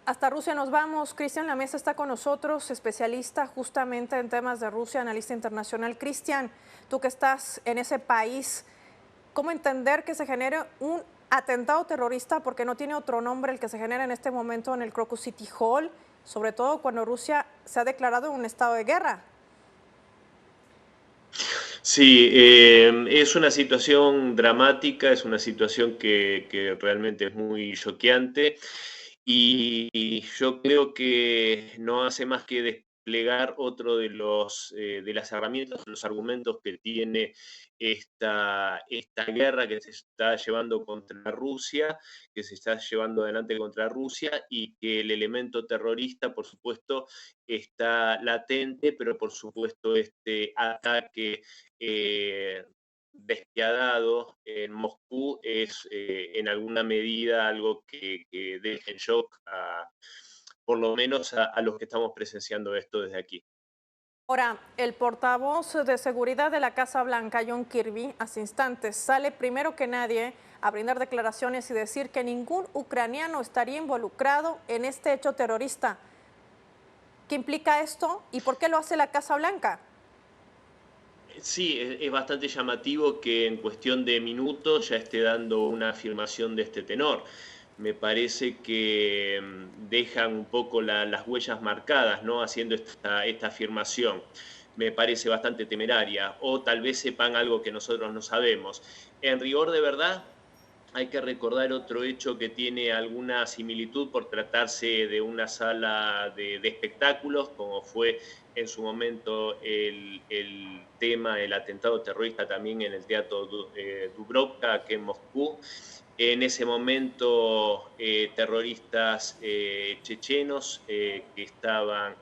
Hasta Rusia nos vamos. Cristian Lamesa está con nosotros, especialista justamente en temas de Rusia, analista internacional. Cristian, tú que estás en ese país, ¿cómo entender que se genere un atentado terrorista, porque no tiene otro nombre el que se genera en este momento en el Crocus City Hall, sobre todo cuando Rusia se ha declarado un estado de guerra? Sí, es una situación dramática, es una situación que realmente es muy choqueante y yo creo que no hace más que desplegar otro de las herramientas, los argumentos que tiene esta guerra que se está llevando contra Rusia, que se está llevando adelante contra Rusia y que el elemento terrorista, por supuesto, está latente, pero por supuesto este ataque eh, despiadado en Moscú es en alguna medida algo que deja en shock por lo menos a los que estamos presenciando esto desde aquí. Ahora, el portavoz de seguridad de la Casa Blanca, John Kirby, hace instantes sale primero que nadie a brindar declaraciones y decir que ningún ucraniano estaría involucrado en este hecho terrorista. ¿Qué implica esto y por qué lo hace la Casa Blanca? Sí, es bastante llamativo que en cuestión de minutos ya esté dando una afirmación de este tenor. Me parece que dejan un poco las huellas marcadas, ¿no? Haciendo esta afirmación. Me parece bastante temeraria. O tal vez sepan algo que nosotros no sabemos. En rigor de verdad, hay que recordar otro hecho que tiene alguna similitud por tratarse de una sala de espectáculos, como fue en su momento el tema, el atentado terrorista también en el Teatro Dubrovka, aquí en Moscú. En ese momento, terroristas chechenos que estaban,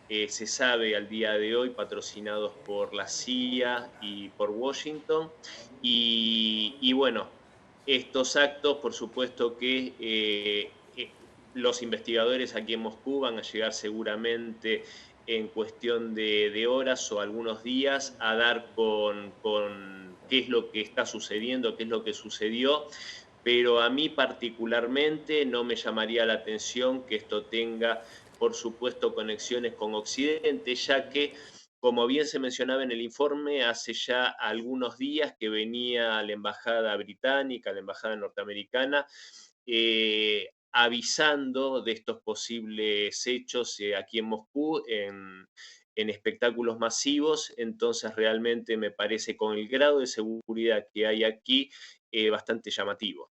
se sabe al día de hoy, patrocinados por la CIA y por Washington. Y bueno, estos actos, por supuesto que los investigadores aquí en Moscú van a llegar seguramente en cuestión de horas o algunos días a dar con qué es lo que está sucediendo, qué es lo que sucedió, pero a mí particularmente no me llamaría la atención que esto tenga, por supuesto, conexiones con Occidente, ya que, como bien se mencionaba en el informe, hace ya algunos días que venía la embajada británica, la embajada norteamericana, avisando de estos posibles hechos aquí en Moscú, en espectáculos masivos. Entonces, realmente me parece, con el grado de seguridad que hay aquí, bastante llamativo.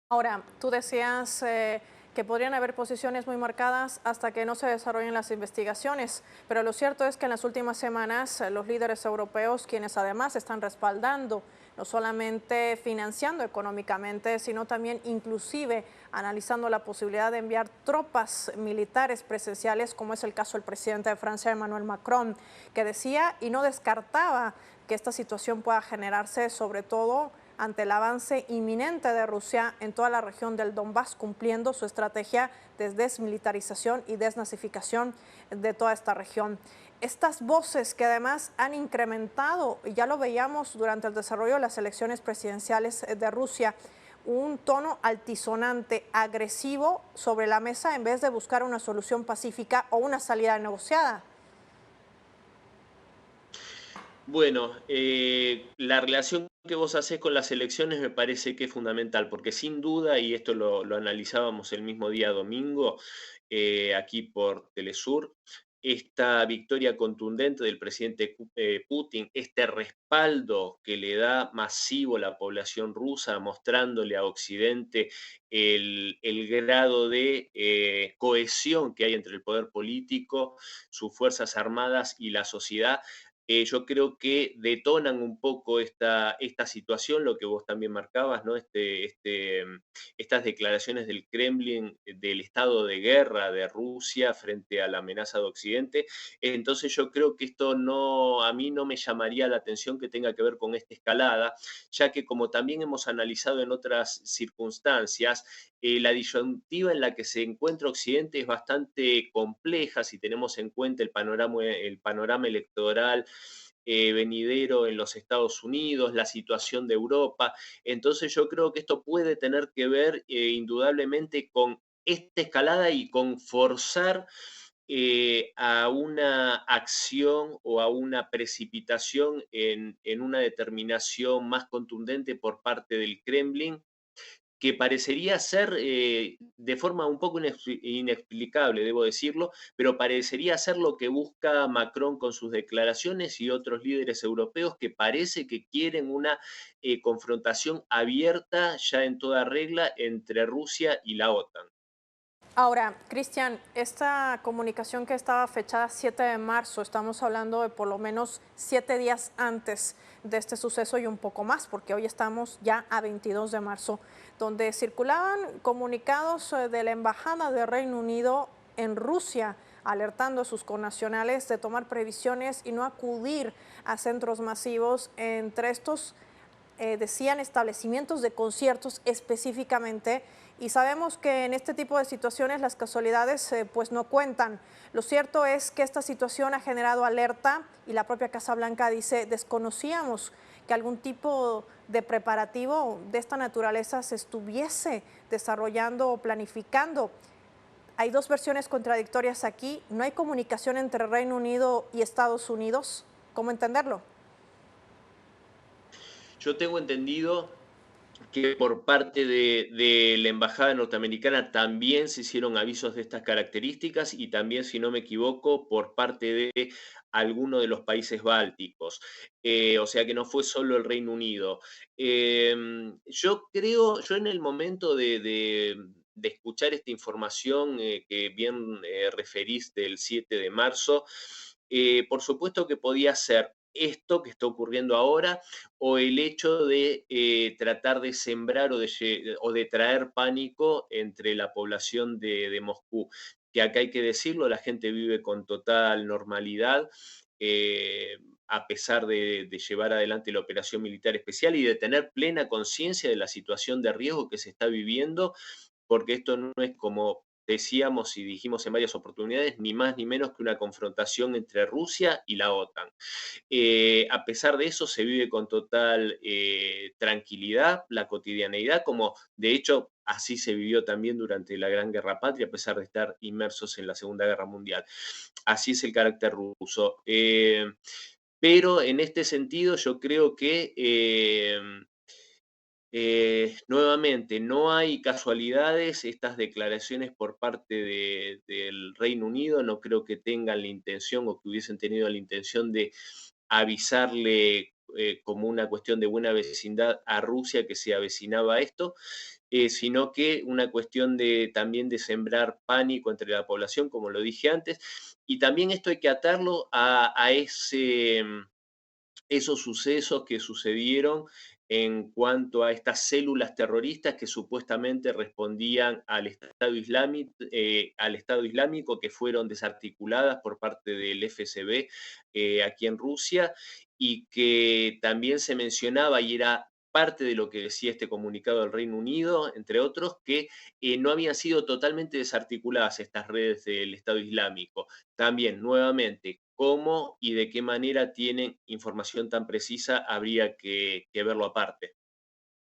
Ahora, tú decías que podrían haber posiciones muy marcadas hasta que no se desarrollen las investigaciones, pero lo cierto es que en las últimas semanas los líderes europeos, quienes además están respaldando, no solamente financiando económicamente, sino también inclusive analizando la posibilidad de enviar tropas militares presenciales, como es el caso del presidente de Francia, Emmanuel Macron, que decía y no descartaba que esta situación pueda generarse sobre todo ante el avance inminente de Rusia en toda la región del Donbass, cumpliendo su estrategia de desmilitarización y desnazificación de toda esta región. Estas voces que además han incrementado, y ya lo veíamos durante el desarrollo de las elecciones presidenciales de Rusia, un tono altisonante, agresivo sobre la mesa en vez de buscar una solución pacífica o una salida negociada. Bueno, la relación que vos hacés con las elecciones me parece que es fundamental, porque sin duda, y esto lo analizábamos el mismo día domingo, aquí por Telesur, esta victoria contundente del presidente Putin, este respaldo que le da masivo la población rusa, mostrándole a Occidente el grado de cohesión que hay entre el poder político, sus fuerzas armadas y la sociedad. Yo creo que detonan un poco esta situación, lo que vos también marcabas, ¿no? Estas declaraciones del Kremlin del estado de guerra de Rusia frente a la amenaza de Occidente. Entonces yo creo que esto no, a mí no me llamaría la atención que tenga que ver con esta escalada, ya que, como también hemos analizado en otras circunstancias, la disyuntiva en la que se encuentra Occidente es bastante compleja si tenemos en cuenta el panorama electoral venidero en los Estados Unidos, la situación de Europa. Entonces yo creo que esto puede tener que ver indudablemente con esta escalada y con forzar a una acción o a una precipitación en una determinación más contundente por parte del Kremlin, que parecería ser de forma un poco inexplicable, debo decirlo, pero parecería ser lo que busca Macron con sus declaraciones y otros líderes europeos que parece que quieren una confrontación abierta ya en toda regla entre Rusia y la OTAN. Ahora, Cristian, esta comunicación que estaba fechada 7 de marzo, estamos hablando de por lo menos 7 días antes de este suceso y un poco más, porque hoy estamos ya a 22 de marzo, donde circulaban comunicados de la Embajada de Reino Unido en Rusia, alertando a sus connacionales de tomar previsiones y no acudir a centros masivos. Entre estos decían establecimientos de conciertos específicamente, y sabemos que en este tipo de situaciones las casualidades pues no cuentan. Lo cierto es que esta situación ha generado alerta y la propia Casa Blanca dice: desconocíamos que algún tipo de preparativo de esta naturaleza se estuviese desarrollando o planificando. Hay dos versiones contradictorias aquí. No hay comunicación entre Reino Unido y Estados Unidos. ¿Cómo entenderlo? Yo tengo entendido que por parte de la embajada norteamericana también se hicieron avisos de estas características y también, si no me equivoco, por parte de alguno de los países bálticos. O sea que no fue solo el Reino Unido. Yo creo, yo en el momento de escuchar esta información que bien referís del 7 de marzo, por supuesto que podía ser esto que está ocurriendo ahora, o el hecho de tratar de sembrar o de traer pánico entre la población de Moscú, que acá hay que decirlo, la gente vive con total normalidad, eh, a pesar de llevar adelante la operación militar especial y de tener plena conciencia de la situación de riesgo que se está viviendo, porque esto no es, como decíamos y dijimos en varias oportunidades, ni más ni menos que una confrontación entre Rusia y la OTAN. A pesar de eso, se vive con total tranquilidad la cotidianeidad, como de hecho así se vivió también durante la Gran Guerra Patria, a pesar de estar inmersos en la Segunda Guerra Mundial. Así es el carácter ruso. Pero en este sentido yo creo que nuevamente, no hay casualidades, estas declaraciones por parte del Reino Unido no creo que tengan la intención o que hubiesen tenido la intención de avisarle como una cuestión de buena vecindad a Rusia que se avecinaba esto, sino que una cuestión de también de sembrar pánico entre la población, como lo dije antes, y también esto hay que atarlo a esos sucesos que sucedieron en cuanto a estas células terroristas que supuestamente respondían al Estado Islámico, que fueron desarticuladas por parte del FSB aquí en Rusia, y que también se mencionaba, y era parte de lo que decía este comunicado del Reino Unido, entre otros, que no habían sido totalmente desarticuladas estas redes del Estado Islámico. También, nuevamente, cómo y de qué manera tienen información tan precisa, habría que verlo aparte.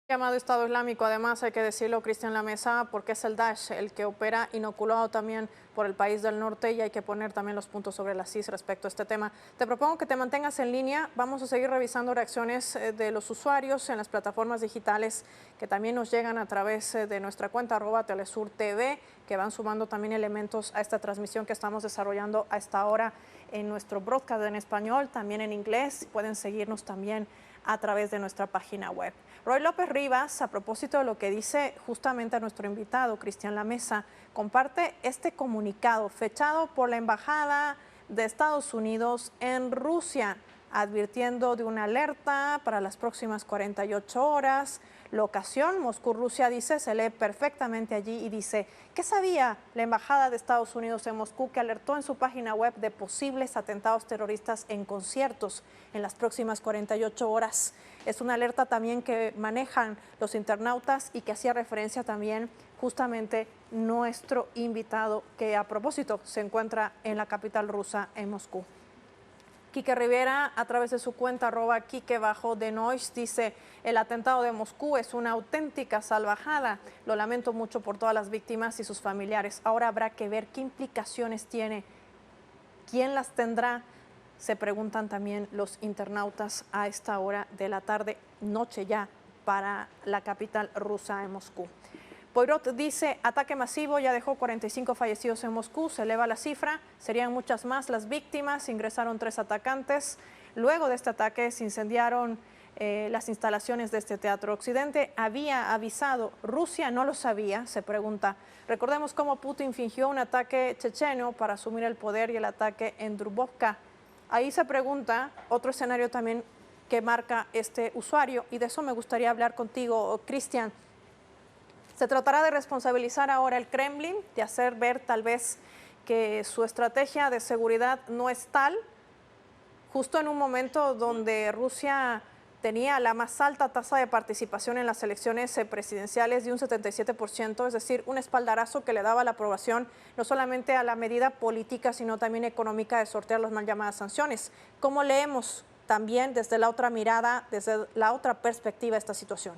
Llamado Estado Islámico, además hay que decirlo, Cristian Lamesa, porque es el Daesh el que opera inoculado también por el país del norte, y hay que poner también los puntos sobre las IS respecto a este tema. Te propongo que te mantengas en línea, vamos a seguir revisando reacciones de los usuarios en las plataformas digitales que también nos llegan a través de nuestra cuenta @Telesur TV, que van sumando también elementos a esta transmisión que estamos desarrollando a esta hora en nuestro broadcast en español, también en inglés. Pueden seguirnos también a través de nuestra página web. Roy López Rivas, a propósito de lo que dice justamente a nuestro invitado, Cristian Lamesa, comparte este comunicado fechado por la Embajada de Estados Unidos en Rusia, advirtiendo de una alerta para las próximas 48 horas. Locación, Moscú, Rusia, dice, se lee perfectamente allí y dice: ¿qué sabía la Embajada de Estados Unidos en Moscú, que alertó en su página web de posibles atentados terroristas en conciertos en las próximas 48 horas? Es una alerta también que manejan los internautas y que hacía referencia también justamente nuestro invitado, que a propósito se encuentra en la capital rusa, en Moscú. Quique Rivera, a través de su cuenta @Quique_Denois, dice: el atentado de Moscú es una auténtica salvajada. Lo lamento mucho por todas las víctimas y sus familiares. Ahora habrá que ver qué implicaciones tiene, quién las tendrá. Se preguntan también los internautas a esta hora de la tarde, noche ya, para la capital rusa, en Moscú. Poirot dice: ataque masivo, ya dejó 45 fallecidos en Moscú, se eleva la cifra, serían muchas más las víctimas, ingresaron 3 atacantes. Luego de este ataque se incendiaron las instalaciones de este teatro. Occidente había avisado, Rusia no lo sabía, se pregunta. Recordemos cómo Putin fingió un ataque checheno para asumir el poder y el ataque en Dubrovka. Ahí se pregunta, otro escenario también que marca este usuario, y de eso me gustaría hablar contigo, Cristian. ¿Se tratará de responsabilizar ahora el Kremlin, de hacer ver tal vez que su estrategia de seguridad no es tal, justo en un momento donde Rusia tenía la más alta tasa de participación en las elecciones presidenciales de un 77%, es decir, un espaldarazo que le daba la aprobación no solamente a la medida política, sino también económica de sortear las mal llamadas sanciones? ¿Cómo leemos también desde la otra mirada, desde la otra perspectiva esta situación?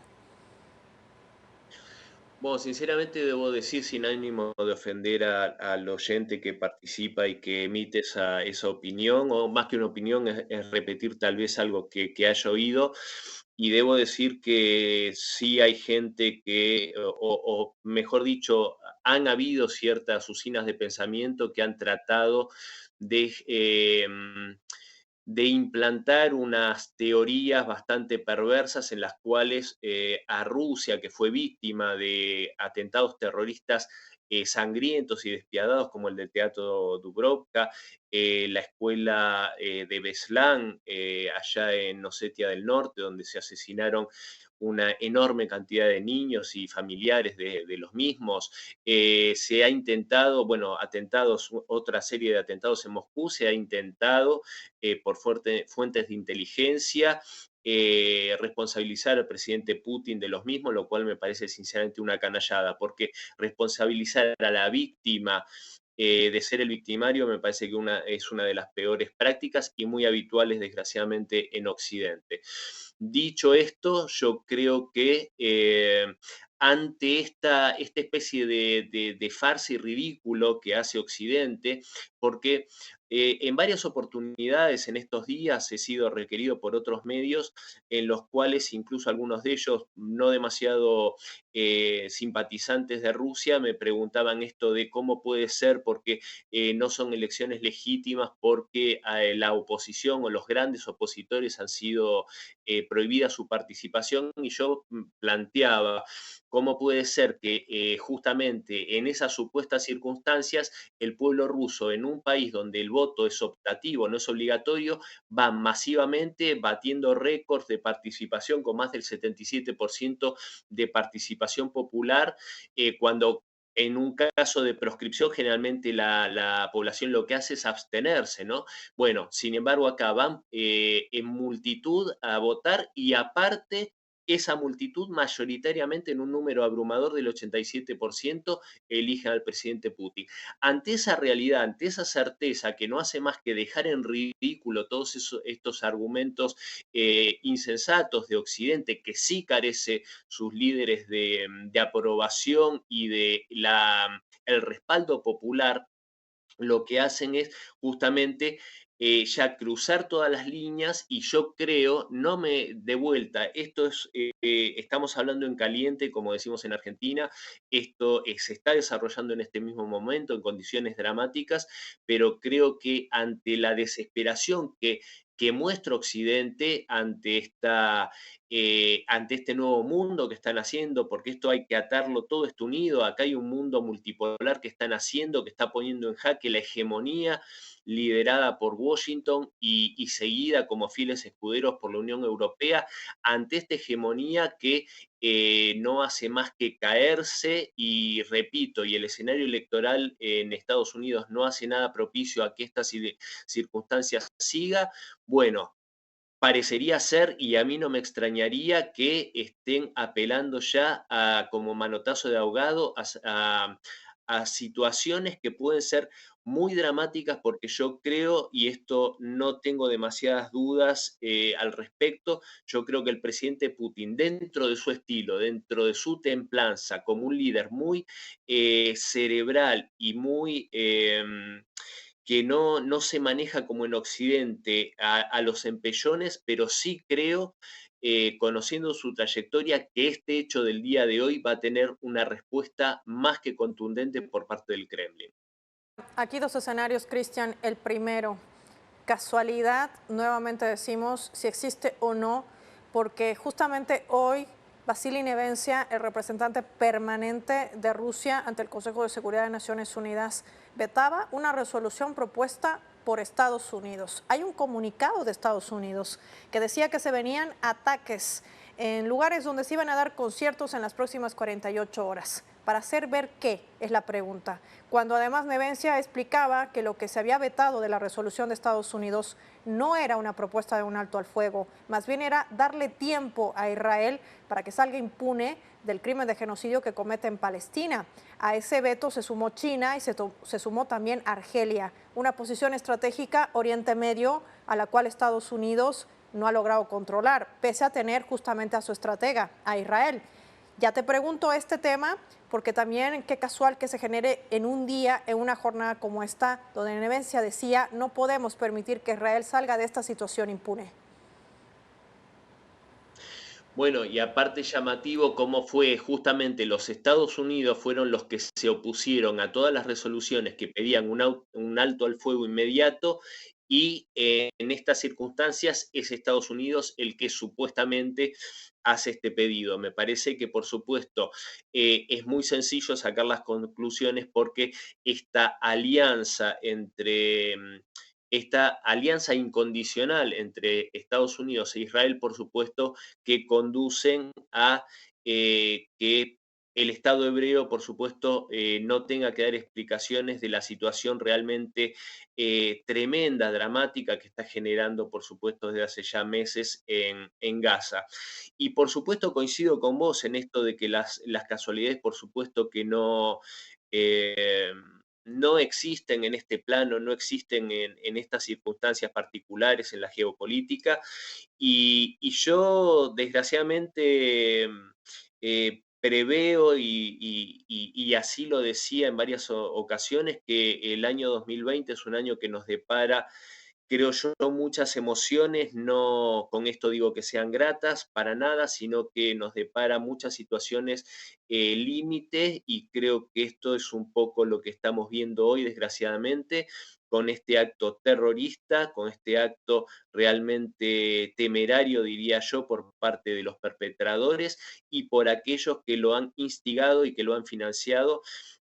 Bueno, sinceramente debo decir, sin ánimo de ofender al oyente que participa y que emite esa opinión, o más que una opinión, es repetir tal vez algo que haya oído. Y debo decir que sí hay gente que, o mejor dicho, han habido ciertas usinas de pensamiento que han tratado de de implantar unas teorías bastante perversas en las cuales a Rusia, que fue víctima de atentados terroristas sangrientos y despiadados como el del Teatro Dubrovka, la escuela de Beslan, allá en Osetia del Norte, donde se asesinaron una enorme cantidad de niños y familiares de los mismos. Se ha intentado, bueno, atentados, otra serie de atentados en Moscú, se ha intentado por fuentes de inteligencia, responsabilizar al presidente Putin de los mismos, lo cual me parece sinceramente una canallada, porque responsabilizar a la víctima de ser el victimario me parece que es una de las peores prácticas y muy habituales, desgraciadamente, en Occidente. Dicho esto, yo creo que ante esta especie de farsa y ridículo que hace Occidente, porque en varias oportunidades en estos días he sido requerido por otros medios en los cuales incluso algunos de ellos no demasiado simpatizantes de Rusia me preguntaban esto de cómo puede ser porque no son elecciones legítimas porque la oposición o los grandes opositores han sido prohibida su participación y yo planteaba cómo puede ser que justamente en esas supuestas circunstancias el pueblo ruso en un país donde el voto es optativo, no es obligatorio, va masivamente batiendo récords de participación con más del 77% de participación popular, cuando en un caso de proscripción generalmente la población lo que hace es abstenerse, ¿no? Bueno, sin embargo acá van en multitud a votar y aparte esa multitud mayoritariamente en un número abrumador del 87% eligen al presidente Putin. Ante esa realidad, ante esa certeza que no hace más que dejar en ridículo todos estos argumentos insensatos de Occidente, que sí carece sus líderes de aprobación y de el respaldo popular, lo que hacen es justamente ya cruzar todas las líneas y yo creo, no me de vuelta, esto es, estamos hablando en caliente, como decimos en Argentina, esto se está desarrollando en este mismo momento en condiciones dramáticas, pero creo que ante la desesperación que muestra Occidente ante este nuevo mundo que están haciendo, porque esto hay que atarlo todo esto unido, acá hay un mundo multipolar que están haciendo, que está poniendo en jaque la hegemonía liderada por Washington y seguida como fieles escuderos por la Unión Europea, ante esta hegemonía que no hace más que caerse y repito, y el escenario electoral en Estados Unidos no hace nada propicio a que esta circunstancia siga, bueno, parecería ser, y a mí no me extrañaría que estén apelando ya como manotazo de ahogado a situaciones que pueden ser muy dramáticas porque yo creo, y esto no tengo demasiadas dudas al respecto, yo creo que el presidente Putin, dentro de su estilo, dentro de su templanza, como un líder muy cerebral y muy que no se maneja como en Occidente a los empellones, pero sí creo, conociendo su trayectoria, que este hecho del día de hoy va a tener una respuesta más que contundente por parte del Kremlin. Aquí dos escenarios, Cristian. El primero, casualidad, nuevamente decimos si existe o no, porque justamente hoy Vasily Nevencia, el representante permanente de Rusia ante el Consejo de Seguridad de Naciones Unidas, vetaba una resolución propuesta por Estados Unidos. Hay un comunicado de Estados Unidos que decía que se venían ataques en lugares donde se iban a dar conciertos en las próximas 48 horas. ¿Para hacer ver qué? Es la pregunta. Cuando además Nevencia explicaba que lo que se había vetado de la resolución de Estados Unidos no era una propuesta de un alto al fuego, más bien era darle tiempo a Israel para que salga impune del crimen de genocidio que comete en Palestina. A ese veto se sumó China y se sumó también Argelia, una posición estratégica Oriente Medio a la cual Estados Unidos no ha logrado controlar, pese a tener justamente a su estratega, a Israel. Ya te pregunto este tema, porque también qué casual que se genere en un día, en una jornada como esta, donde Nevencia decía, no podemos permitir que Israel salga de esta situación impune. Bueno, y aparte llamativo cómo fue justamente los Estados Unidos fueron los que se opusieron a todas las resoluciones que pedían un alto al fuego inmediato y en estas circunstancias es Estados Unidos el que supuestamente hace este pedido. Me parece que por supuesto es muy sencillo sacar las conclusiones porque esta alianza entre esta alianza incondicional entre Estados Unidos e Israel, por supuesto, que conducen a que el Estado hebreo, por supuesto, no tenga que dar explicaciones de la situación realmente tremenda, dramática que está generando, por supuesto, desde hace ya meses en Gaza. Y por supuesto coincido con vos en esto de que las casualidades, por supuesto, que no... eh, no existen en este plano, no existen en estas circunstancias particulares en la geopolítica, y yo, desgraciadamente, preveo y así lo decía en varias ocasiones, que el año 2020 es un año que nos depara, creo yo, muchas emociones, no con esto digo que sean gratas para nada, sino que nos depara muchas situaciones límites y creo que esto es un poco lo que estamos viendo hoy, desgraciadamente, con este acto terrorista, con este acto realmente temerario, diría yo, por parte de los perpetradores y por aquellos que lo han instigado y que lo han financiado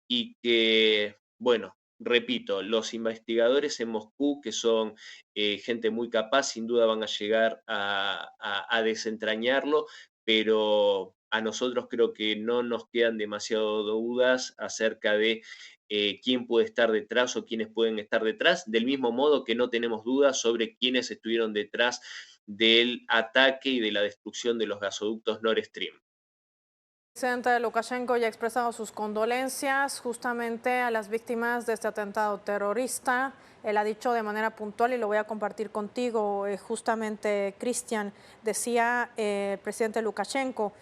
y que, bueno, repito, los investigadores en Moscú, que son gente muy capaz, sin duda van a llegar a desentrañarlo, pero a nosotros creo que no nos quedan demasiado dudas acerca de quién puede estar detrás o quiénes pueden estar detrás, del mismo modo que no tenemos dudas sobre quiénes estuvieron detrás del ataque y de la destrucción de los gasoductos Nord Stream. El presidente Lukashenko ya ha expresado sus condolencias justamente a las víctimas de este atentado terrorista. Él ha dicho de manera puntual, y lo voy a compartir contigo, justamente, Cristian, decía el presidente Lukashenko,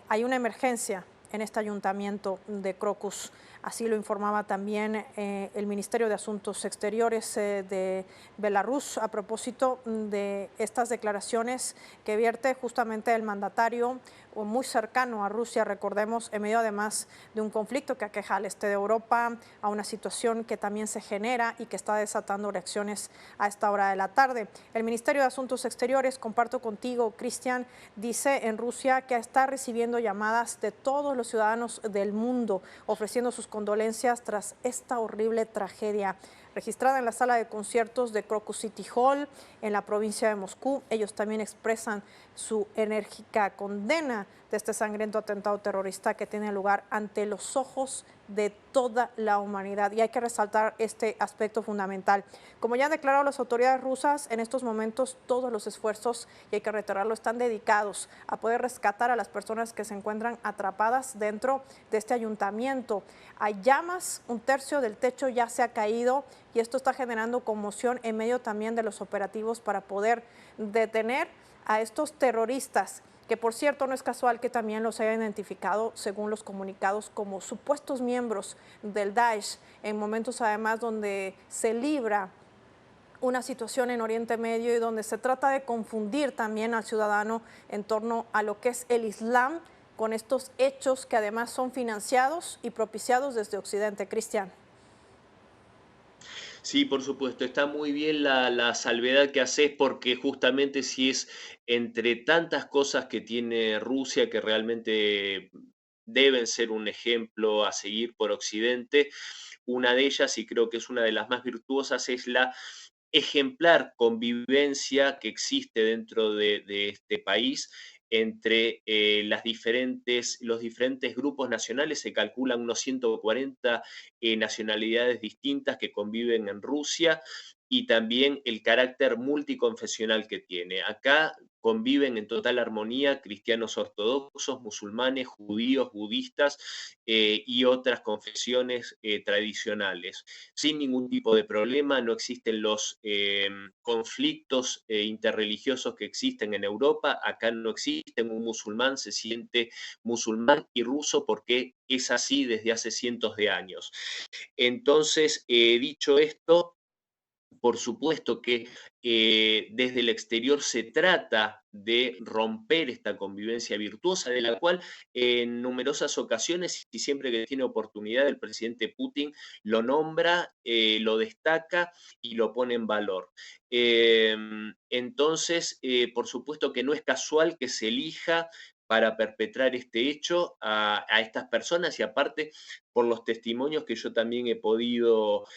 hay una emergencia en este ayuntamiento de Crocus. Así lo informaba también el Ministerio de Asuntos Exteriores de Belarus a propósito de estas declaraciones que vierte justamente el mandatario muy cercano a Rusia, recordemos, en medio además de un conflicto que aqueja al este de Europa, a una situación que también se genera y que está desatando reacciones a esta hora de la tarde. El Ministerio de Asuntos Exteriores, comparto contigo, Cristian, dice en Rusia que está recibiendo llamadas de todos los ciudadanos del mundo ofreciendo sus condolencias tras esta horrible tragedia. registrada en la sala de conciertos de Crocus City Hall en la provincia de Moscú. Ellos también expresan su enérgica condena de este sangriento atentado terrorista que tiene lugar ante los ojos de toda la humanidad. Y hay que resaltar este aspecto fundamental. Como ya han declarado las autoridades rusas, en estos momentos todos los esfuerzos, y hay que reiterarlo, están dedicados a poder rescatar a las personas que se encuentran atrapadas dentro de este ayuntamiento. Hay llamas, un tercio del techo ya se ha caído y esto está generando conmoción en medio también de los operativos para poder detener a estos terroristas, que por cierto no es casual que también los haya identificado, según los comunicados, como supuestos miembros del Daesh, en momentos además donde se libra una situación en Oriente Medio y donde se trata de confundir también al ciudadano en torno a lo que es el Islam con estos hechos que además son financiados y propiciados desde Occidente. Cristian. Sí, por supuesto, está muy bien la salvedad que haces porque justamente si es entre tantas cosas que tiene Rusia que realmente deben ser un ejemplo a seguir por Occidente, una de ellas, y creo que es una de las más virtuosas, es la ejemplar convivencia que existe dentro de este país entre los diferentes grupos nacionales. Se calculan unos 140 nacionalidades distintas que conviven en Rusia y también el carácter multiconfesional que tiene. Acá conviven en total armonía cristianos ortodoxos, musulmanes, judíos, budistas y otras confesiones tradicionales sin ningún tipo de problema, no existen los conflictos interreligiosos que existen en Europa, acá no existen, un musulmán se siente musulmán y ruso porque es así desde hace cientos de años. Entonces, dicho esto, por supuesto que desde el exterior se trata de romper esta convivencia virtuosa, de la cual en numerosas ocasiones y siempre que tiene oportunidad el presidente Putin lo nombra, lo destaca y lo pone en valor. Entonces, por supuesto que no es casual que se elija para perpetrar este hecho a estas personas y aparte por los testimonios que yo también he podido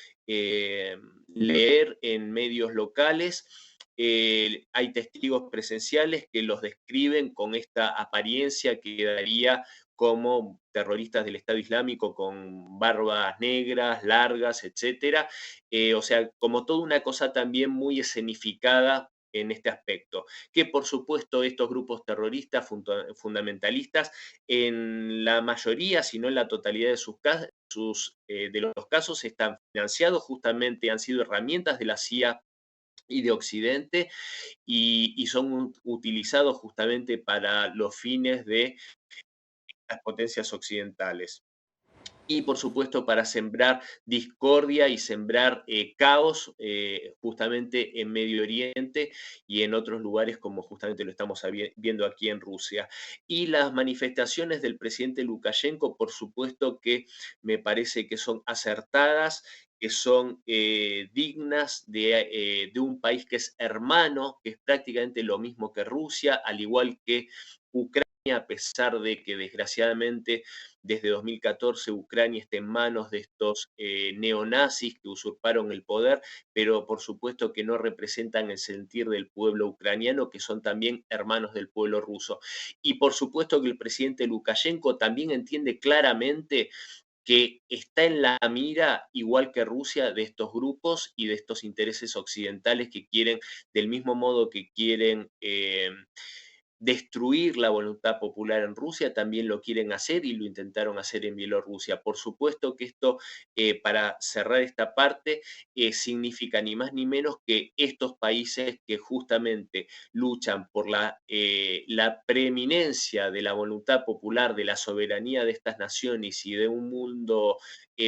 leer en medios locales. Hay testigos presenciales que los describen con esta apariencia que daría como terroristas del Estado Islámico con barbas negras, largas, etcétera. O sea, como toda una cosa también muy escenificada en este aspecto, que por supuesto estos grupos terroristas fundamentalistas en la mayoría, si no en la totalidad de de los casos están financiados, justamente han sido herramientas de la CIA y de Occidente y son utilizados justamente para los fines de las potencias occidentales y por supuesto para sembrar discordia y sembrar caos justamente en Medio Oriente y en otros lugares como justamente lo estamos viendo aquí en Rusia. Y las manifestaciones del presidente Lukashenko, por supuesto que me parece que son acertadas, que son dignas de un país que es hermano, que es prácticamente lo mismo que Rusia, al igual que Ucrania, a pesar de que desgraciadamente desde 2014 Ucrania está en manos de estos neonazis que usurparon el poder, pero por supuesto que no representan el sentir del pueblo ucraniano, que son también hermanos del pueblo ruso. Y por supuesto que el presidente Lukashenko también entiende claramente que está en la mira, igual que Rusia, de estos grupos y de estos intereses occidentales que quieren, del mismo modo que quieren destruir la voluntad popular en Rusia, también lo quieren hacer y lo intentaron hacer en Bielorrusia. Por supuesto que esto, para cerrar esta parte, significa ni más ni menos que estos países que justamente luchan por la preeminencia de la voluntad popular, de la soberanía de estas naciones y de un mundo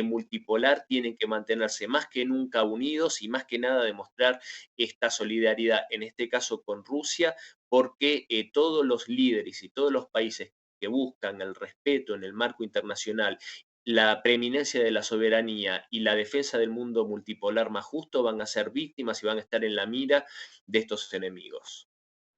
multipolar, tienen que mantenerse más que nunca unidos y más que nada demostrar esta solidaridad, en este caso con Rusia, porque todos los líderes y todos los países que buscan el respeto en el marco internacional, la preeminencia de la soberanía y la defensa del mundo multipolar más justo van a ser víctimas y van a estar en la mira de estos enemigos.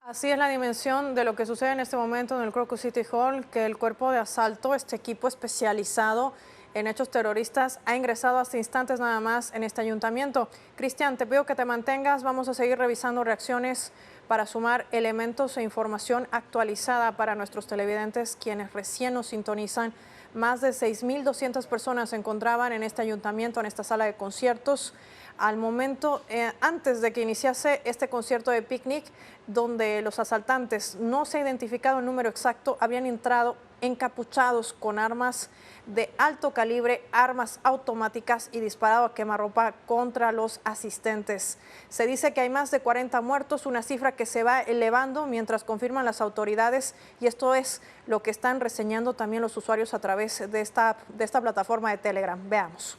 Así es la dimensión de lo que sucede en este momento en el Crocus City Hall, que el cuerpo de asalto, este equipo especializado en hechos terroristas ha ingresado hace instantes nada más en este ayuntamiento. Cristian, te pido que te mantengas, vamos a seguir revisando reacciones para sumar elementos e información actualizada para nuestros televidentes, quienes recién nos sintonizan. Más de 6.200 personas se encontraban en este ayuntamiento, en esta sala de conciertos, al momento, antes de que iniciase este concierto de picnic, donde los asaltantes, no se ha identificado el número exacto, habían entrado encapuchados con armas de alto calibre, armas automáticas y disparado a quemarropa contra los asistentes. Se dice que hay más de 40 muertos, una cifra que se va elevando mientras confirman las autoridades, y esto es lo que están reseñando también los usuarios a través de esta plataforma de Telegram. Veamos.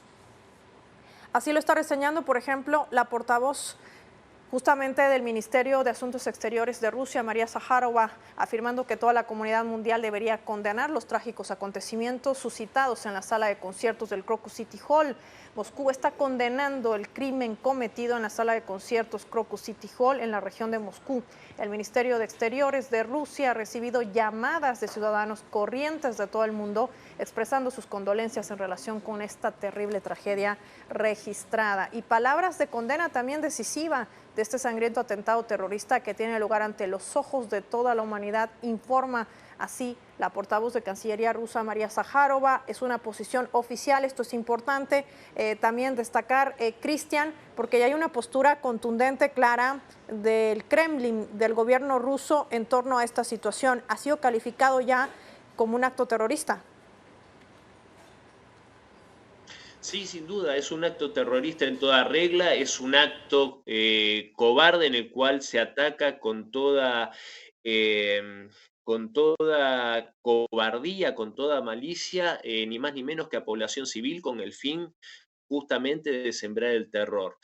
Así lo está reseñando, por ejemplo, la portavoz justamente del Ministerio de Asuntos Exteriores de Rusia, María Zaharova, afirmando que toda la comunidad mundial debería condenar los trágicos acontecimientos suscitados en la sala de conciertos del Crocus City Hall. Moscú está condenando el crimen cometido en la sala de conciertos Crocus City Hall en la región de Moscú. El Ministerio de Exteriores de Rusia ha recibido llamadas de ciudadanos corrientes de todo el mundo expresando sus condolencias en relación con esta terrible tragedia registrada. Y palabras de condena también decisiva de este sangriento atentado terrorista que tiene lugar ante los ojos de toda la humanidad, informa así la portavoz de Cancillería rusa, María Zaharova. Es una posición oficial, esto es importante también destacar, Cristian, porque ya hay una postura contundente, clara, del Kremlin, del gobierno ruso en torno a esta situación. ¿Ha sido calificado ya como un acto terrorista? Sí, sin duda, es un acto terrorista en toda regla, es un acto cobarde en el cual se ataca con toda cobardía, con toda malicia, ni más ni menos que a población civil, con el fin justamente de sembrar el terror.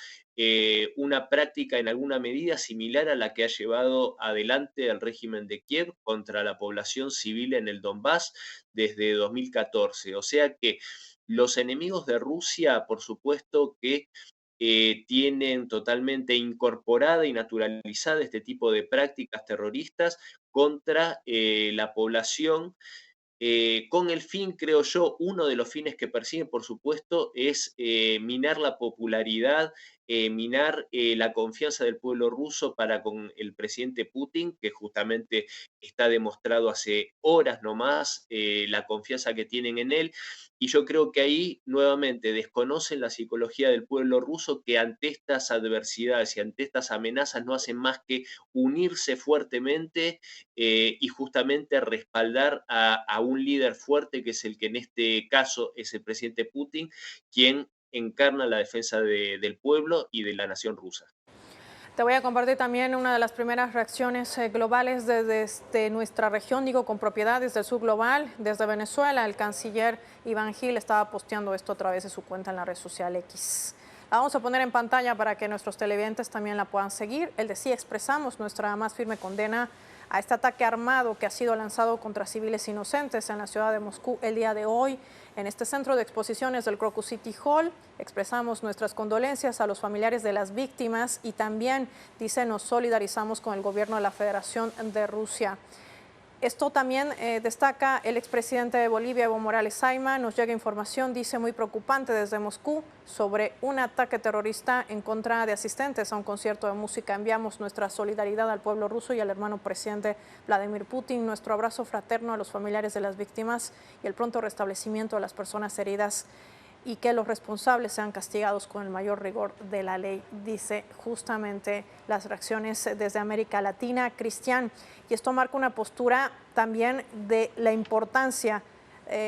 Una práctica en alguna medida similar a la que ha llevado adelante el régimen de Kiev contra la población civil en el Donbass desde 2014. O sea que los enemigos de Rusia, por supuesto que tienen totalmente incorporada y naturalizada este tipo de prácticas terroristas contra la población, con el fin, creo yo, uno de los fines que persiguen, por supuesto, es minar la popularidad, minar la confianza del pueblo ruso para con el presidente Putin, que justamente está demostrado hace horas nomás la confianza que tienen en él. Y yo creo que ahí nuevamente desconocen la psicología del pueblo ruso, que ante estas adversidades y ante estas amenazas no hacen más que unirse fuertemente y justamente respaldar a un líder fuerte, que es el que en este caso es el presidente Putin, quien encarna la defensa del pueblo y de la nación rusa. Te voy a compartir también una de las primeras reacciones globales desde nuestra región, digo con propiedad, desde el sur global, desde Venezuela. El canciller Iván Gil estaba posteando esto a través de su cuenta en la red social X. La vamos a poner en pantalla para que nuestros televidentes también la puedan seguir. Él decía: expresamos nuestra más firme condena a este ataque armado que ha sido lanzado contra civiles inocentes en la ciudad de Moscú el día de hoy. En este centro de exposiciones del Crocus City Hall expresamos nuestras condolencias a los familiares de las víctimas y también, dice, nos solidarizamos con el gobierno de la Federación de Rusia. Esto también destaca el expresidente de Bolivia, Evo Morales Sayma. Nos llega información, dice, muy preocupante desde Moscú sobre un ataque terrorista en contra de asistentes a un concierto de música. Enviamos nuestra solidaridad al pueblo ruso y al hermano presidente Vladimir Putin. Nuestro abrazo fraterno a los familiares de las víctimas y el pronto restablecimiento de las personas heridas, y que los responsables sean castigados con el mayor rigor de la ley, dice justamente las reacciones desde América Latina. Cristian, y esto marca una postura también de la importancia,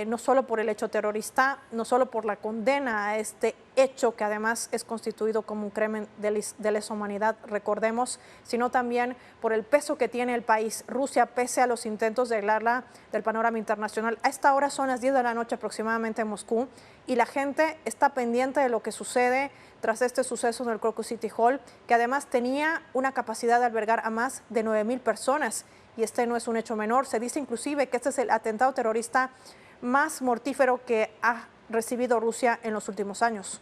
no solo por el hecho terrorista, no solo por la condena a este hecho que además es constituido como un crimen de lesa humanidad, recordemos, sino también por el peso que tiene el país. Rusia, pese a los intentos de aislarla del panorama internacional. A esta hora son las 10 de la noche aproximadamente en Moscú y la gente está pendiente de lo que sucede tras este suceso en el Crocus City Hall, que además tenía una capacidad de albergar a más de 9.000 personas. Y este no es un hecho menor. Se dice inclusive que este es el atentado terrorista más mortífero que ha recibido Rusia en los últimos años.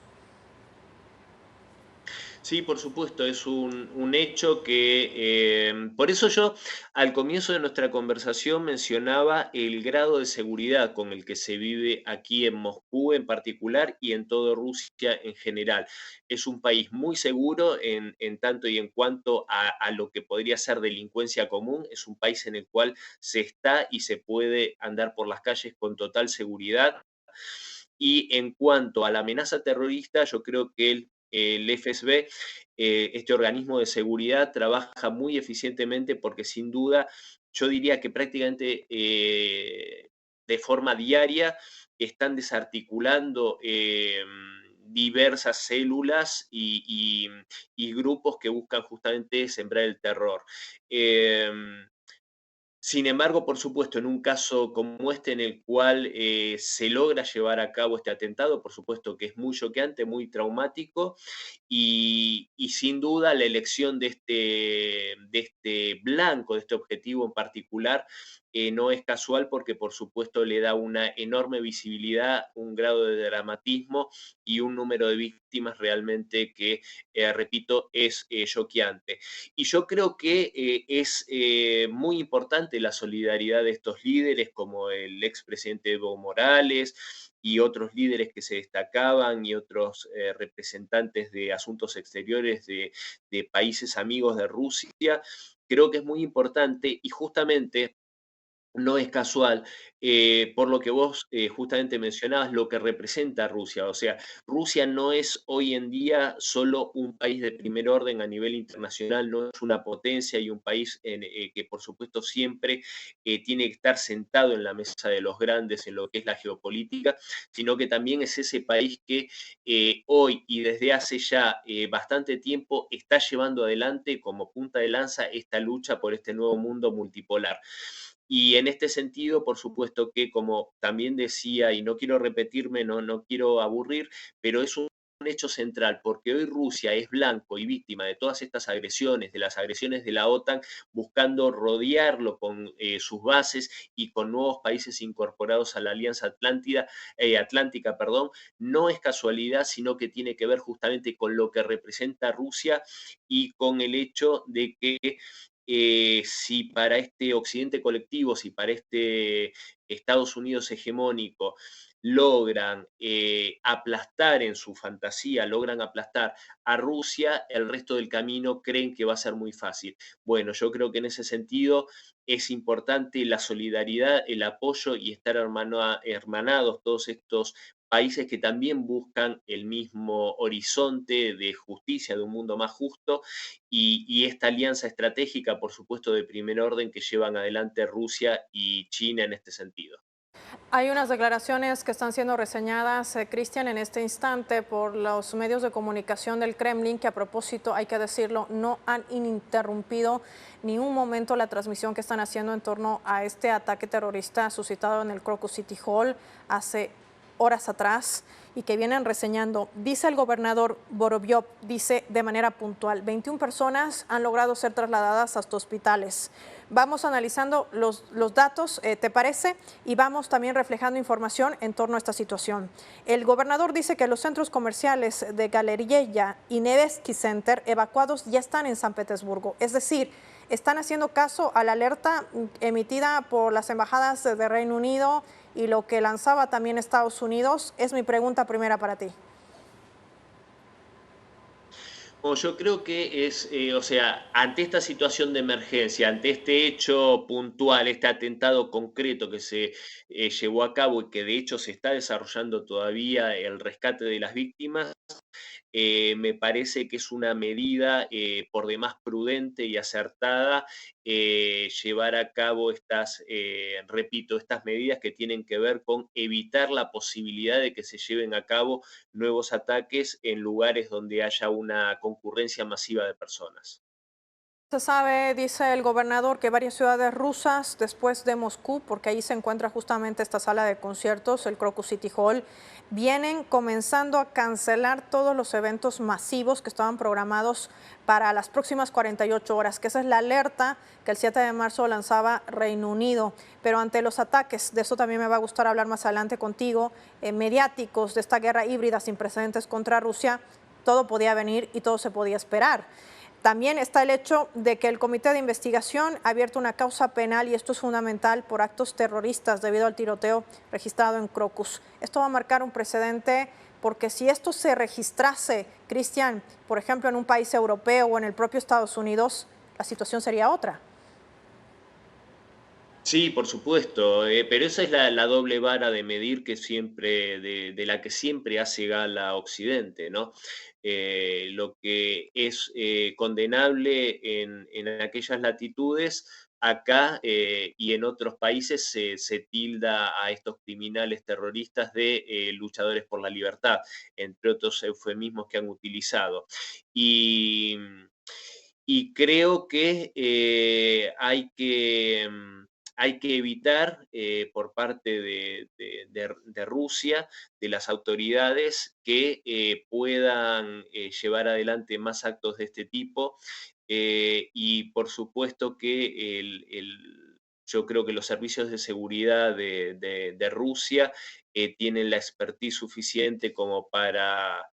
Sí, por supuesto, es un hecho que, por eso yo al comienzo de nuestra conversación mencionaba el grado de seguridad con el que se vive aquí en Moscú en particular y en toda Rusia en general. Es un país muy seguro en tanto y en cuanto a lo que podría ser delincuencia común. Es un país en el cual se está y se puede andar por las calles con total seguridad. Y en cuanto a la amenaza terrorista, yo creo que el FSB, este organismo de seguridad, trabaja muy eficientemente porque sin duda yo diría que prácticamente de forma diaria están desarticulando diversas células y grupos que buscan justamente sembrar el terror. Em, Sin embargo, por supuesto, en un caso como este en el cual se logra llevar a cabo este atentado, por supuesto que es muy choqueante, muy traumático y sin duda la elección de este blanco, de este objetivo en particular, no es casual porque por supuesto le da una enorme visibilidad, un grado de dramatismo y un número de víctimas realmente que, repito, es choqueante. Y yo creo que es muy importante la solidaridad de estos líderes, como el expresidente Evo Morales y otros líderes que se destacaban y otros representantes de asuntos exteriores de países amigos de Rusia. Creo que es muy importante y justamente no es casual, por lo que vos justamente mencionabas, lo que representa Rusia. O sea, Rusia no es hoy en día solo un país de primer orden a nivel internacional, no es una potencia y un país que por supuesto siempre tiene que estar sentado en la mesa de los grandes en lo que es la geopolítica, sino que también es ese país que hoy y desde hace ya bastante tiempo está llevando adelante como punta de lanza esta lucha por este nuevo mundo multipolar. Y en este sentido, por supuesto que, como también decía, y no quiero repetirme, no quiero aburrir, pero es un hecho central, porque hoy Rusia es blanco y víctima de todas estas agresiones, de las agresiones de la OTAN, buscando rodearlo con sus bases y con nuevos países incorporados a la Alianza Atlántica, perdón, no es casualidad, sino que tiene que ver justamente con lo que representa Rusia y con el hecho de que si para este occidente colectivo, si para este Estados Unidos hegemónico logran aplastar en su fantasía, logran aplastar a Rusia, el resto del camino creen que va a ser muy fácil. Bueno, yo creo que en ese sentido es importante la solidaridad, el apoyo y estar hermanados todos estos países que también buscan el mismo horizonte de justicia, de un mundo más justo, y esta alianza estratégica, por supuesto, de primer orden que llevan adelante Rusia y China en este sentido. Hay unas declaraciones que están siendo reseñadas, Cristian, en este instante por los medios de comunicación del Kremlin, que a propósito, hay que decirlo, no han interrumpido ni un momento la transmisión que están haciendo en torno a este ataque terrorista suscitado en el Crocus City Hall hace horas atrás y que vienen reseñando. Dice el gobernador Vorobyov, dice de manera puntual, 21 personas han logrado ser trasladadas hasta hospitales. Vamos analizando los datos, ¿te parece? Y vamos también reflejando información en torno a esta situación. El gobernador dice que los centros comerciales de Galeriya y Nevsky Center evacuados ya están en San Petersburgo. Es decir, están haciendo caso a la alerta emitida por las embajadas de Reino Unido y lo que lanzaba también Estados Unidos. Es mi pregunta primera para ti. Bueno, yo creo que es, o sea, ante esta situación de emergencia, ante este hecho puntual, este atentado concreto que se llevó a cabo y que de hecho se está desarrollando todavía el rescate de las víctimas, me parece que es una medida por demás prudente y acertada llevar a cabo estas, repito, estas medidas que tienen que ver con evitar la posibilidad de que se lleven a cabo nuevos ataques en lugares donde haya una concurrencia masiva de personas. Se sabe, dice el gobernador, que varias ciudades rusas después de Moscú, porque ahí se encuentra justamente esta sala de conciertos, el Crocus City Hall, vienen comenzando a cancelar todos los eventos masivos que estaban programados para las próximas 48 horas, que esa es la alerta que el 7 de marzo lanzaba Reino Unido. Pero ante los ataques, de eso también me va a gustar hablar más adelante contigo, mediáticos de esta guerra híbrida sin precedentes contra Rusia, todo podía venir y todo se podía esperar. También está el hecho de que el Comité de Investigación ha abierto una causa penal y esto es fundamental por actos terroristas debido al tiroteo registrado en Crocus. Esto va a marcar un precedente porque si esto se registrase, Cristian, por ejemplo, en un país europeo o en el propio Estados Unidos, la situación sería otra. Sí, por supuesto, pero esa es la doble vara de medir que siempre, de la que siempre hace gala Occidente, ¿no? Lo que es condenable en aquellas latitudes, acá y en otros países se tilda a estos criminales terroristas de luchadores por la libertad, entre otros eufemismos que han utilizado. Y, y creo que hay que evitar por parte de Rusia, de las autoridades, que puedan llevar adelante más actos de este tipo. Y por supuesto que yo creo que los servicios de seguridad de Rusia tienen la expertise suficiente como para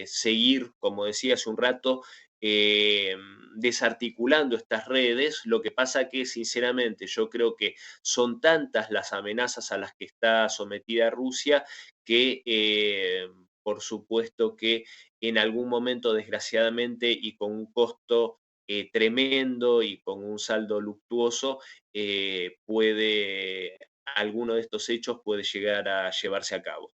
seguir, como decía hace un rato, eh, desarticulando estas redes. Lo que pasa que, sinceramente, yo creo que son tantas las amenazas a las que está sometida Rusia que, por supuesto que en algún momento, desgraciadamente, y con un costo tremendo y con un saldo luctuoso, alguno de estos hechos puede llegar a llevarse a cabo.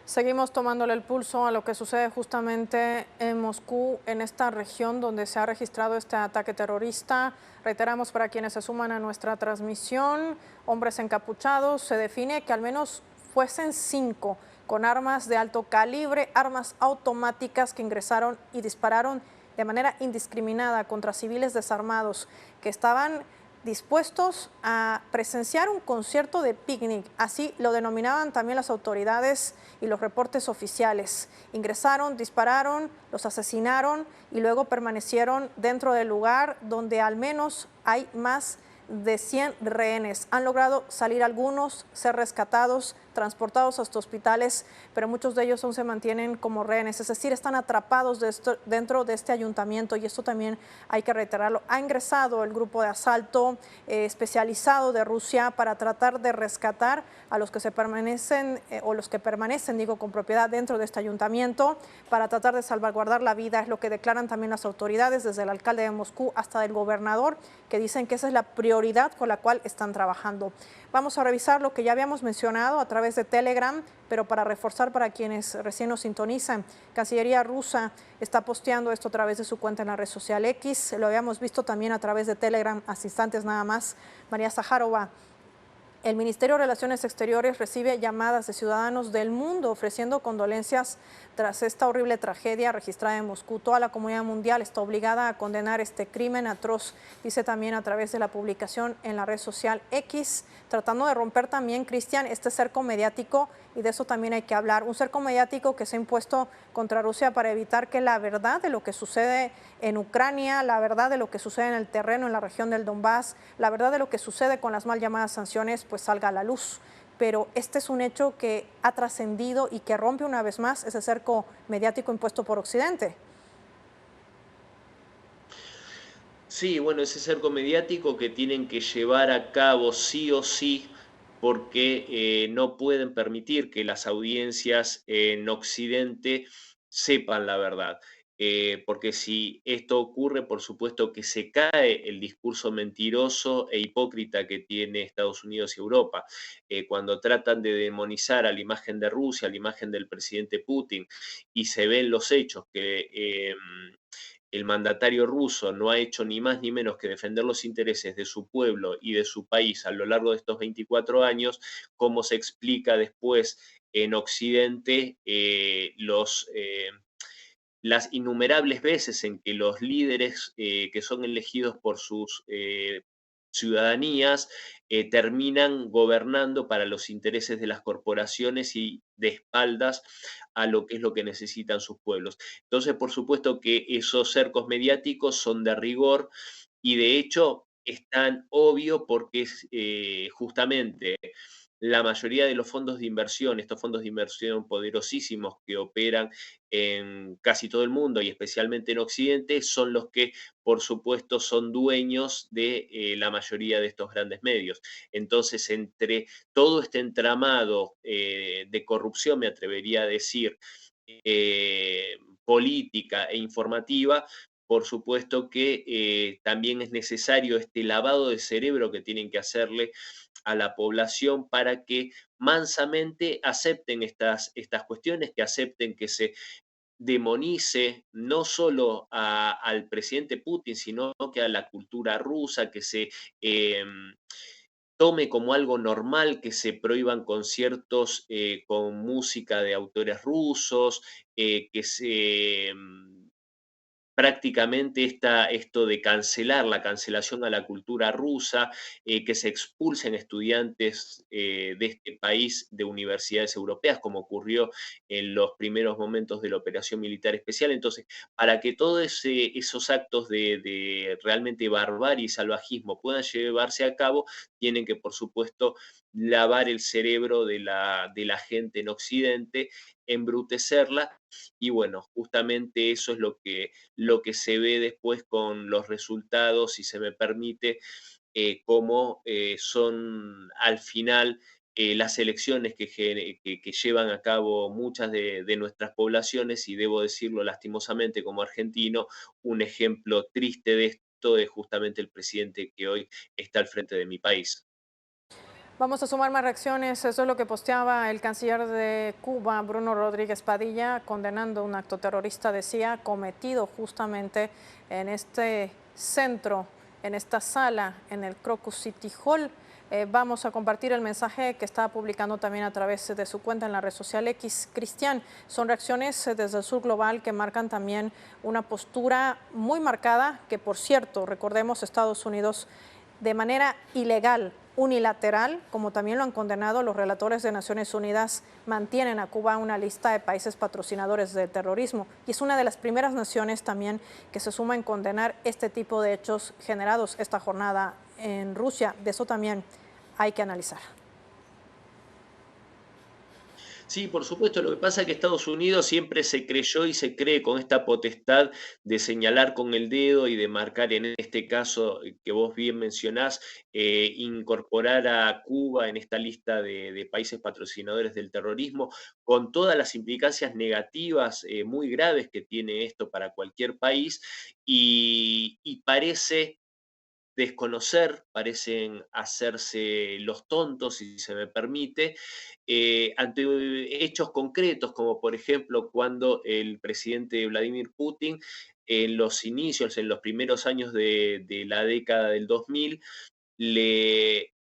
Seguimos tomándole el pulso a lo que sucede justamente en Moscú, en esta región donde se ha registrado este ataque terrorista. Reiteramos para quienes se suman a nuestra transmisión, hombres encapuchados, se define que al menos fuesen 5 con armas de alto calibre, armas automáticas que ingresaron y dispararon de manera indiscriminada contra civiles desarmados que estaban dispuestos a presenciar un concierto de picnic, así lo denominaban también las autoridades y los reportes oficiales. Ingresaron, dispararon, los asesinaron y luego permanecieron dentro del lugar donde al menos hay más de 100 rehenes. Han logrado salir algunos, ser rescatados, transportados hasta hospitales, pero muchos de ellos aún se mantienen como rehenes, es decir, están atrapados dentro de este ayuntamiento y esto también hay que reiterarlo. Ha ingresado el grupo de asalto especializado de Rusia para tratar de rescatar a los que se permanecen o los que permanecen, digo, con propiedad dentro de este ayuntamiento para tratar de salvaguardar la vida, es lo que declaran también las autoridades, desde el alcalde de Moscú hasta el gobernador, que dicen que esa es la prioridad con la cual están trabajando. Vamos a revisar lo que ya habíamos mencionado a través de Telegram, pero para reforzar para quienes recién nos sintonizan, Cancillería rusa está posteando esto a través de su cuenta en la red social X, lo habíamos visto también a través de Telegram hace instantes nada más. María Zaharova, el Ministerio de Relaciones Exteriores recibe llamadas de ciudadanos del mundo ofreciendo condolencias tras esta horrible tragedia registrada en Moscú. Toda la comunidad mundial está obligada a condenar este crimen atroz, dice también a través de la publicación en la red social X, tratando de romper también, Cristian, este cerco mediático, y de eso también hay que hablar. Un cerco mediático que se ha impuesto contra Rusia para evitar que la verdad de lo que sucede en Ucrania, la verdad de lo que sucede en el terreno en la región del Donbass, la verdad de lo que sucede con las mal llamadas sanciones, pues salga a la luz. Pero este es un hecho que ha trascendido y que rompe una vez más ese cerco mediático impuesto por Occidente. Sí, bueno, ese cerco mediático que tienen que llevar a cabo sí o sí, porque no pueden permitir que las audiencias en Occidente sepan la verdad. Porque si esto ocurre, por supuesto que se cae el discurso mentiroso e hipócrita que tiene Estados Unidos y Europa. Cuando tratan de demonizar a la imagen de Rusia, a la imagen del presidente Putin, y se ven los hechos que el mandatario ruso no ha hecho ni más ni menos que defender los intereses de su pueblo y de su país a lo largo de estos 24 años, ¿cómo se explica después en Occidente las innumerables veces en que los líderes que son elegidos por sus ciudadanías terminan gobernando para los intereses de las corporaciones y de espaldas a lo que es lo que necesitan sus pueblos? Entonces, por supuesto que esos cercos mediáticos son de rigor y de hecho es tan obvio porque es justamente la mayoría de los fondos de inversión, estos fondos de inversión poderosísimos que operan en casi todo el mundo y especialmente en Occidente, son los que, por supuesto, son dueños de la mayoría de estos grandes medios. Entonces, entre todo este entramado de corrupción, me atrevería a decir, política e informativa, por supuesto que también es necesario este lavado de cerebro que tienen que hacerle a la población para que mansamente acepten estas cuestiones, que acepten que se demonice no solo al presidente Putin, sino que a la cultura rusa, que se tome como algo normal que se prohíban conciertos con música de autores rusos, que se prácticamente esto de cancelar, la cancelación a la cultura rusa, que se expulsen estudiantes de este país de universidades europeas, como ocurrió en los primeros momentos de la operación militar especial. Entonces, para que todos esos actos de realmente barbarie y salvajismo puedan llevarse a cabo, tienen que, por supuesto, lavar el cerebro de la gente en Occidente, embrutecerla, y bueno, justamente eso es lo que se ve después con los resultados, si se me permite, cómo son al final las elecciones que llevan a cabo muchas de nuestras poblaciones, y debo decirlo lastimosamente como argentino, un ejemplo triste de esto es justamente el presidente que hoy está al frente de mi país. Vamos a sumar más reacciones. Eso es lo que posteaba el canciller de Cuba, Bruno Rodríguez Padilla, condenando un acto terrorista, decía, cometido justamente en este centro, en esta sala, en el Crocus City Hall. Vamos a compartir el mensaje que está publicando también a través de su cuenta en la red social X. Cristian, son reacciones desde el sur global que marcan también una postura muy marcada, que por cierto, recordemos, Estados Unidos de manera ilegal, unilateral, como también lo han condenado los relatores de Naciones Unidas, mantienen a Cuba una lista de países patrocinadores del terrorismo, y es una de las primeras naciones también que se suma en condenar este tipo de hechos generados esta jornada en Rusia. De eso también hay que analizar. Sí, por supuesto. Lo que pasa es que Estados Unidos siempre se creyó y se cree con esta potestad de señalar con el dedo y de marcar, en este caso que vos bien mencionás, incorporar a Cuba en esta lista de países patrocinadores del terrorismo, con todas las implicancias negativas muy graves que tiene esto para cualquier país, y parece desconocer, parecen hacerse los tontos, si se me permite, ante hechos concretos, como por ejemplo cuando el presidente Vladimir Putin, en los inicios, en los primeros años de la década del 2000,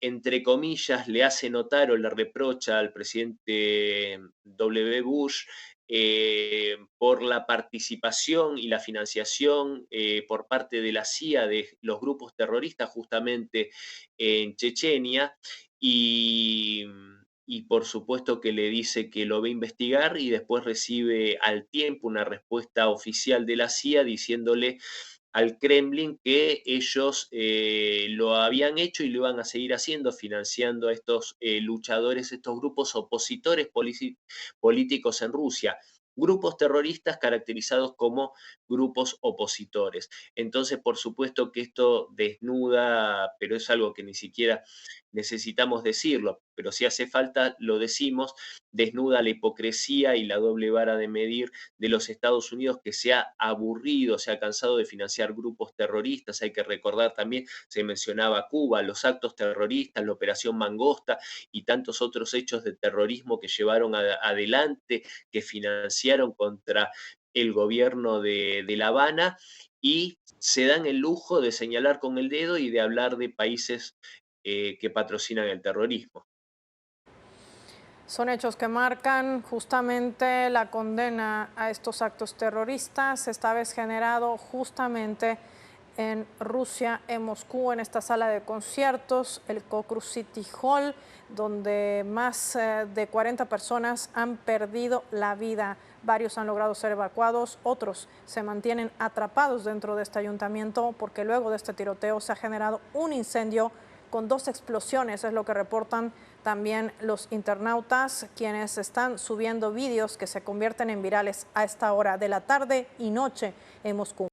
entre comillas, le hace notar o le reprocha al presidente W. Bush por la participación y la financiación por parte de la CIA de los grupos terroristas justamente en Chechenia, y, y por supuesto que le dice que lo va a investigar, y después recibe al tiempo una respuesta oficial de la CIA diciéndole al Kremlin que ellos lo habían hecho y lo iban a seguir haciendo, financiando a estos luchadores, estos grupos opositores políticos en Rusia, grupos terroristas caracterizados como grupos opositores. Entonces, por supuesto que esto desnuda, pero es algo que ni siquiera necesitamos decirlo, pero si hace falta lo decimos, desnuda la hipocresía y la doble vara de medir de los Estados Unidos, que se ha aburrido, se ha cansado de financiar grupos terroristas. Hay que recordar también, se mencionaba Cuba, los actos terroristas, la Operación Mangosta y tantos otros hechos de terrorismo que llevaron adelante, que financiaron contra el gobierno de La Habana, y se dan el lujo de señalar con el dedo y de hablar de países que patrocinan el terrorismo. Son hechos que marcan justamente la condena a estos actos terroristas, esta vez generado justamente en Rusia, en Moscú, en esta sala de conciertos, el Crocus City Hall, donde más de 40 personas han perdido la vida. Varios han logrado ser evacuados, otros se mantienen atrapados dentro de este ayuntamiento porque luego de este tiroteo se ha generado un incendio con 2 explosiones, es lo que reportan también los internautas, quienes están subiendo vídeos que se convierten en virales a esta hora de la tarde y noche en Moscú.